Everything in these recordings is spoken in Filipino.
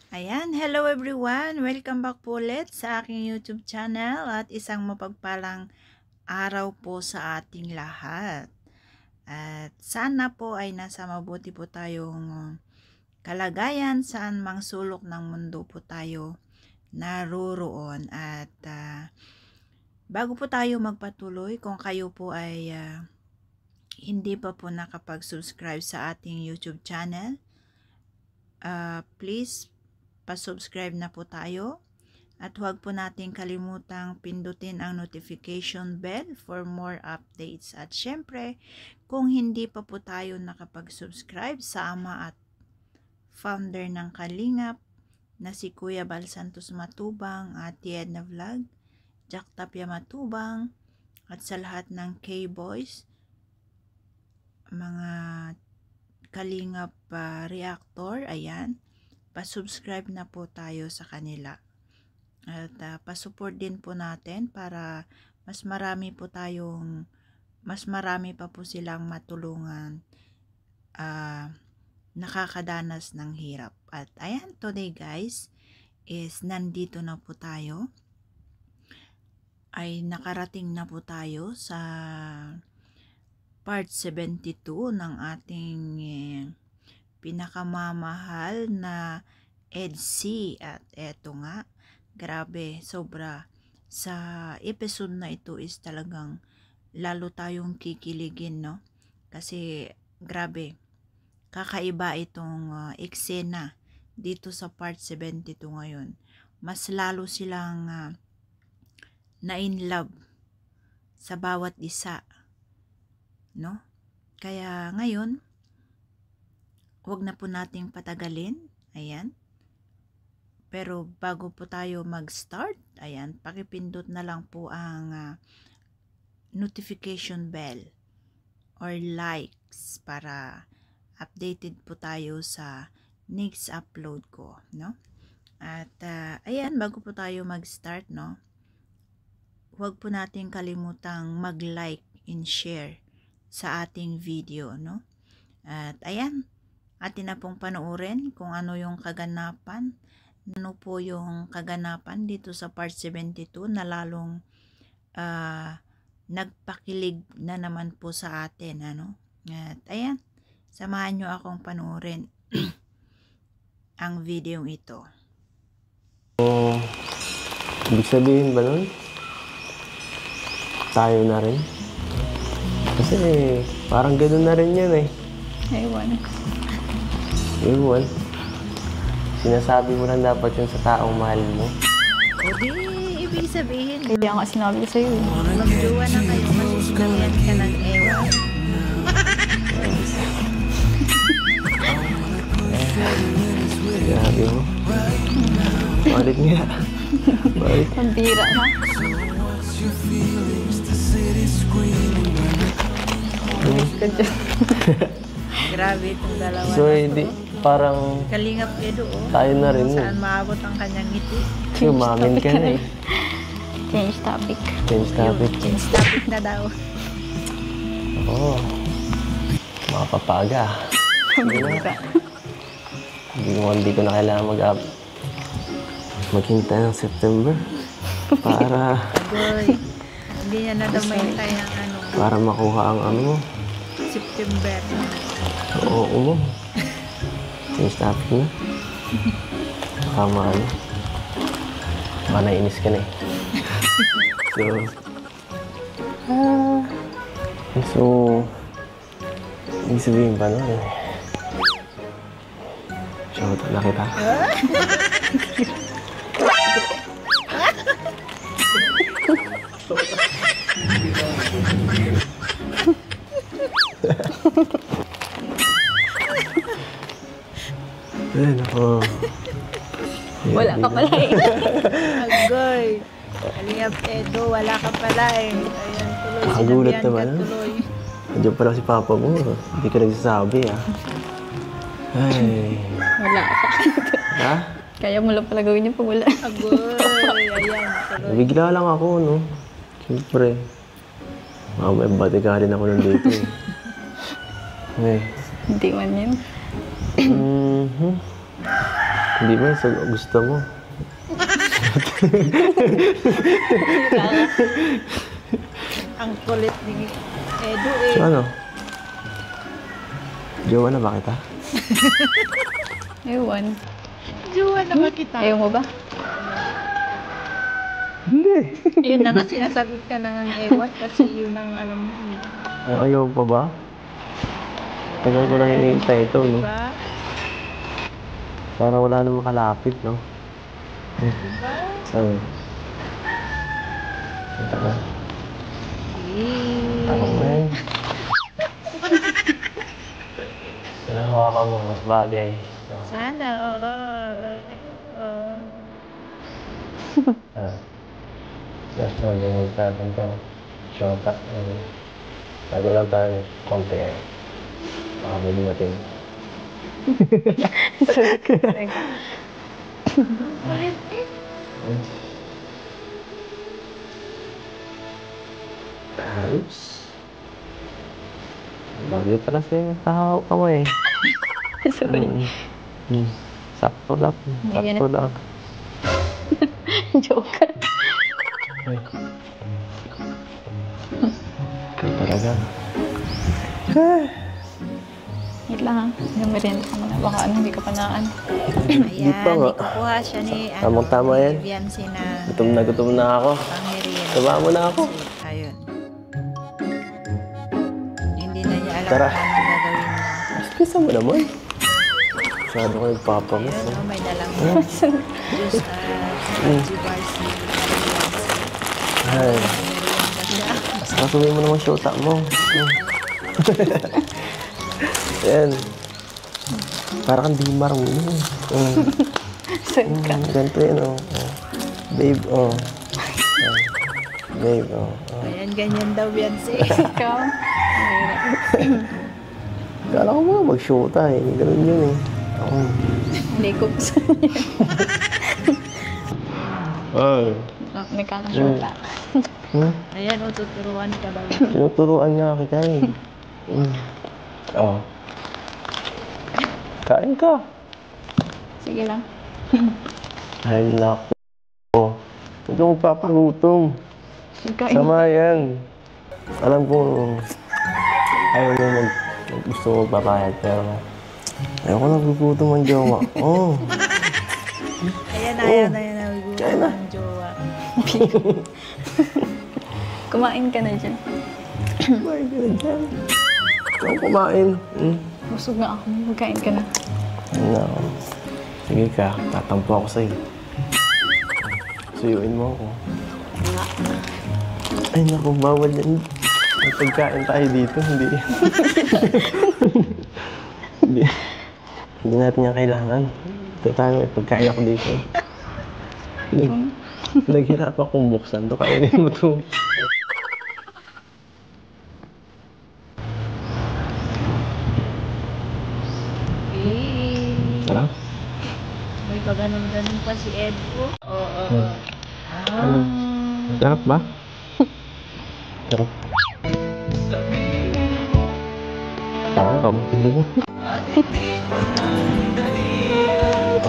Ayan, hello everyone! Welcome back po ulit sa aking YouTube channel at isang mapagpalang araw po sa ating lahat. At sana po ay nasa mabuti po tayong kalagayan saan mang sulok ng mundo po tayo naroroon. At bago po tayo magpatuloy, kung kayo po ay hindi pa po nakapag-subscribe sa ating YouTube channel, please pa-subscribe na po tayo at huwag po nating kalimutang pindutin ang notification bell for more updates. At syempre, kung hindi pa po tayo nakapag-subscribe sa ama at founder ng Kalingap na si Kuya Bal Santos Matubang at Edna Vlog, Jack Tapia Matubang at sa lahat ng K-Boys, mga Kalingap reactor, ayan, pa-subscribe na po tayo sa kanila at pa-support din po natin para mas marami pa po silang matulungan nakakadanas ng hirap. At ayan, today guys is nandito na po tayo, ay nakarating na po tayo sa part 72 ng ating pinakamamahal na EDC. At eto nga, grabe, sobra sa episode na ito is talagang lalo tayong kikiligin, no? Kasi grabe, kakaiba itong eksena dito sa part 72 ngayon. Mas lalo silang na in love sa bawat isa, no? Kaya ngayon, huwag na po nating patagalin. Ayan. Pero bago po tayo mag-start, ayan, pakipindot na lang po ang notification bell or likes para updated po tayo sa next upload ko, no? At ayan, bago po tayo mag-start, no, huwag po nating kalimutang mag-like and share sa ating video, no? At ayan, atin na pong panoorin kung ano yung kaganapan, ano po yung kaganapan dito sa part 72 na lalong nagpakilig na naman po sa atin, ano? At ayan, samahan nyo akong panoorin ang video ito. Ibig sabihin ba nun? Tayo na rin? Kasi parang gano'n na rin yan eh. Ewan. Sinasabi mo lang dapat yun sa taong mahal mo. O di, ibig sabihin, Kaya nga sinabi ko sa'yo. magjowa na kayo, masusunod ka ng ewan. Grabe mo. Ulit nga. Ulit. Pambira na. Grabe itong dalawa So, na hindi, to. parang Kalingap Edo, oh. tayo na rin Saan yun. maabot ang kanyang ngiti. Umamin ka na eh. Change topic. Change topic. Change topic na daw. Oo. Makapapaga. Hindi ko na kailangan maghintay ng September para Agoy. Hindi niya na daw mahintay ng ano, para makuha ang ano mo. September. Oo mo. Change topic na. Tama ano. Baka nainis ka na eh. So, ibig sabihin pa no? Shout out na kita. Ay, nako. Wala ka pala eh. Agoy. Kalingap Edo, wala ka pala eh. Ayan, tuloy. Nakagulat sinabihan naman, ka ah. tuloy. Nandiyan pala si Papa mo. Hindi ka nagsasabi ah. Ay. Wala ka. Ha? Kaya mo lang pala gawin yung pag wala. Agoy. Ayan, tuloy. Bigla lang ako, no? Siyempre. Mamaya, batikalin ako nandito eh. Ay. Hindi man yun. Hindi ba sa gusto mo? Ang kulit ni Edu eh. So ano? Jowa na ba kita? Ewan. Jowa na ba kita? Ayaw mo ba? Hindi. Yun na nga sinasagot ka na ng ewan kasi yun ang alam mo. Ayaw pa ba? Tagal ko lang hinihintay ito, no? Diba? Para wala namang kalapit, no? Diba? Oo. Ito na. Ako na eh. Sana hawakan mo, mas bagay. Sana, oo. Just yung magtatang ko. Shota. Bago lang tayo konti eh. Baka may dumating. Ayos. Bagay pala siya kahawak ka mo eh. Sorry. Sakto lang. Hindi Sakto lang. Joke. Ay. Ikaw talaga. Wait lang ha. Merienda ka muna. Baka hindi ka pa naan. Di Ayan, pa nga. ikukuha siya ni, Tamang-tama yan. ni Biancy na Gutom na ako. pang-merienda. Sama mo na ako. Ayun. Hindi na niya alam Tara. kung anong gagawin niya. Kisa mo naman. Masyado ko nagpapamas. Ayun, Eh. may dalang juice bars si Biancy. Ay. Merienda siya. Kasumin mo naman shota mo. Ayan. Para kang di marunong. Sorry ka. Ganito yan, oh. Babe, oh. Babe, oh. Ayan, ganyan daw Biancy. Ikaw. Kala ko mga mag-shota eh. Ganun yun eh. Hindi ko gusto niya. Ay. May kakashota. Ayan, tuturuan ka daw. Tinuturuan nga kita eh. Oh. Kain ka. Sige lang. Ay, naku. Oh. Huwag kang magpapagutom. Kain. Sama yan. Alam ko, ayaw mo gusto mo magpapayat, pero ayaw ko nagugutom ang jowa. Oh. Ayan, ayan, nagugutom ang jowa. Kumain ka na dyan. Kumain ka na dyan. Ikaw kumain. Busog nga ako. Magkain ka na. No. Sige ka, tatampo ako sa'yo. Suyuin mo ako. Ay naku, bawal yan. May pagkain tayo dito, hindi. hindi. Hindi natin yan kailangan. Ito tayo, may pagkain ako dito. Naghirap akong buksan to, kainin mo to. Sarap? May paganon-ganon pa si Edu. Oo. Sarap ba? Sarap. Sarap.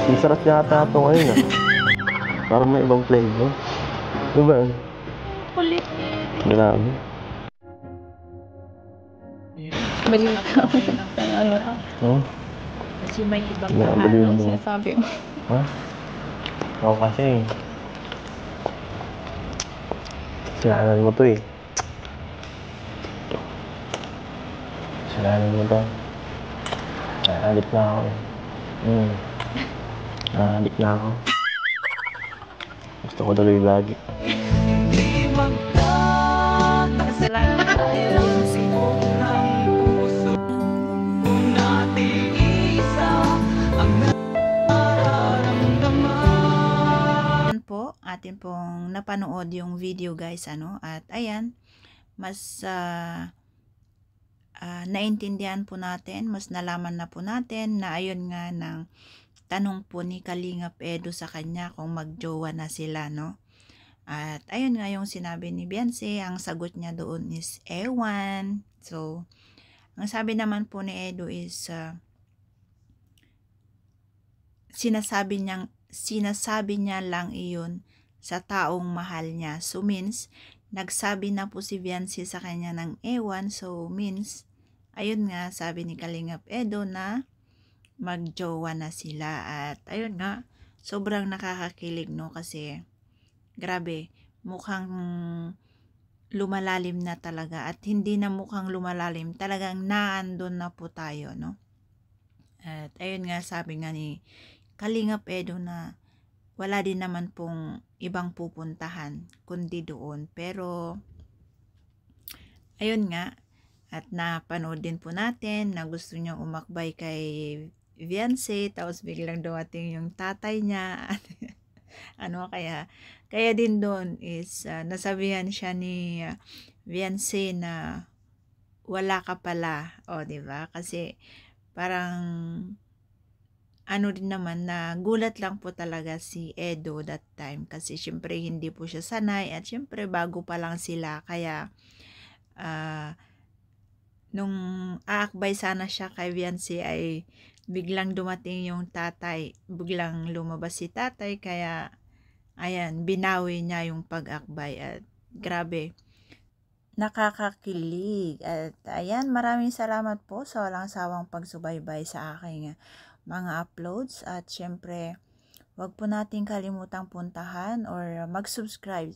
Ang sarap yata ito ngayon ah. Parang may ibang flavor. Diba? Kulit. Grabe. Baliw ka. Ano ka? Oh, Kasi may ibang nakabaliw Ano mo. sinasabi mo? Ha? Ako kasi. Silanan mo to eh. Silanan mo to. Naalip na ako eh. Naalip na ako. Gusto ko tuloy lagi. Salamat tayo si Yan po, atin pong napanood yung video guys, ano, at ayan, mas naintindihan po natin, mas nalaman na po natin na ayun nga ng tanong po ni Kalingap Edu sa kanya kung magjowa na sila, no? At ayun nga yung sinabi ni Biancy, ang sagot niya doon is ewan. So, ang sabi naman po ni Edu is sinasabi niya lang iyon sa taong mahal niya. So means, nagsabi na po si Viancy sa kanya ng ewan. So means, ayun nga, sabi ni Kalingap Edo na magjowa na sila. At ayun nga, sobrang nakakakilig, no? Kasi, grabe, mukhang lumalalim na talaga. At hindi na mukhang lumalalim, talagang naandun na po tayo, no? At ayun nga, sabi nga ni Kalingap Edo na wala din naman pong ibang pupuntahan kundi doon. Pero ayun nga, at napanood din po natin na gusto niyang umakbay kay Viancy, tapos biglang dumating yung tatay niya. Ano kaya din doon is nasabihan siya ni Viancy na wala ka pala, o di ba? Kasi parang ano din naman, na gulat lang po talaga si Edo that time kasi syempre hindi po siya sanay at syempre bago pa lang sila, kaya nung aakbay sana siya kay Viancy ay biglang dumating yung tatay, biglang lumabas si tatay, kaya ayan, binawi niya yung pag-akbay. At grabe, nakakakilig. At ayan, maraming salamat po sa walang sawang pagsubaybay sa aking mga uploads. At syempre, wag po nating kalimutang puntahan or mag-subscribe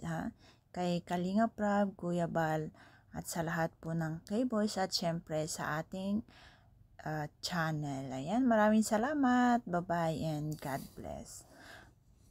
kay Kalinga Prab, Kuya Bal, at sa lahat po ng K-Boys at syempre sa ating channel. Ayan, maraming salamat. Bye-bye and God bless.